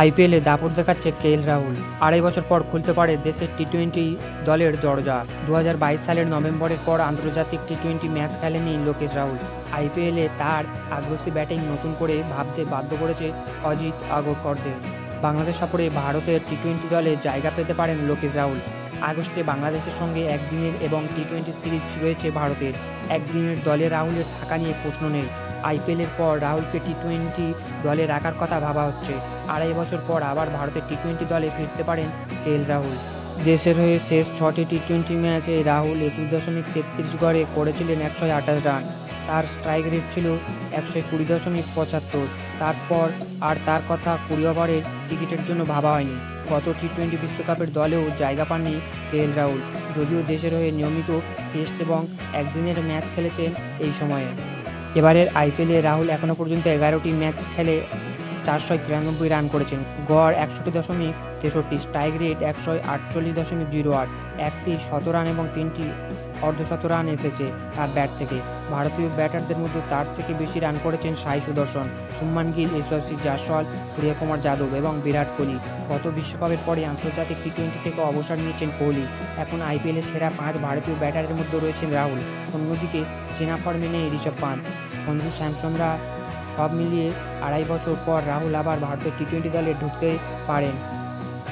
আইপিএলে দাপট দেখাচ্ছে কেএল রাহুল। ২.৫ বছর পর খুলতে পারে দেশের টি-20 দলের দরজা। ২০২২ সালের নভেম্বরের পর আন্তর্জাতিক টি-20 ম্যাচ খেলেনি লোকেশ রাহুল। আইপিএলে তার আগ্রাসী ব্যাটিং নতুন করে ভাবতে বাধ্য করেছে অজিত আগরকরদের। বাংলাদেশ সফরে ভারতের টি-20 দলে জায়গা পেতে পারেন লোকেশ রাহুল। আগস্টে বাংলাদেশের সঙ্গে একদিনের এবং টি-20 সিরিজ রয়েছে ভারতের। একদিনের দলে রাহুলের থাকা নিয়ে প্রশ্ন নেই। আইপিএলের পর রাহুলকে টি-20 দলে রাখার কথা ভাবা হচ্ছে। ২.৫ বছর পর আবার ভারতের টি-20 দলে ফিরতে পারেন কেএল রাহুল। দেশের হয়ে শেষ ৬টি টি-20 ম্যাচে রাহুল ২১.৩৩ গড়ে করেছিলেন ১২৮ রান। তার স্ট্রাইক রেট ছিল ১২০.৭৫। তারপর আর তার কথা ২০ ওভারের টিকিটের জন্য ভাবা হয়নি। গত টি-20 বিশ্বকাপের দলেও জায়গা পাননি কেএল রাহুল, যদিও দেশের হয়ে নিয়মিত টেস্ট এবং একদিনের ম্যাচ খেলেছেন এই সময়ে। এবারের আইপিএলে রাহুল এখনও পর্যন্ত ১১টি ম্যাচ খেলে ৪৯৩ রান করেছেন। গড় ৬১.৬৩, স্ট্রাইক রেট ১৪৮.০৮, একটি শতরান এবং ৩টি অর্ধশতরান এসেছে তার ব্যাট থেকে। ভারতীয় ব্যাটারদের মধ্যে তার থেকে বেশি রান করেছেন সাই সুদর্শন, শুভমান গিল, যশস্বী জয়সওয়াল, সূর্যকুমার যাদব এবং বিরাট কোহলি। গত বিশ্বকাপের পরে আন্তর্জাতিক টি-20 থেকে অবসর নিয়েছেন কোহলি। এখন আইপিএলের সেরা ৫ ভারতীয় ব্যাটারের মধ্যে রয়েছেন রাহুল। অন্যদিকে চেনা ফর্মে নেই ঋষভ পান্থ, সঞ্জু স্যামসনরা। সব মিলিয়ে ২.৫ বছর পর রাহুল আবার ভারতের টি-20 দলে ঢুকতে পারেন।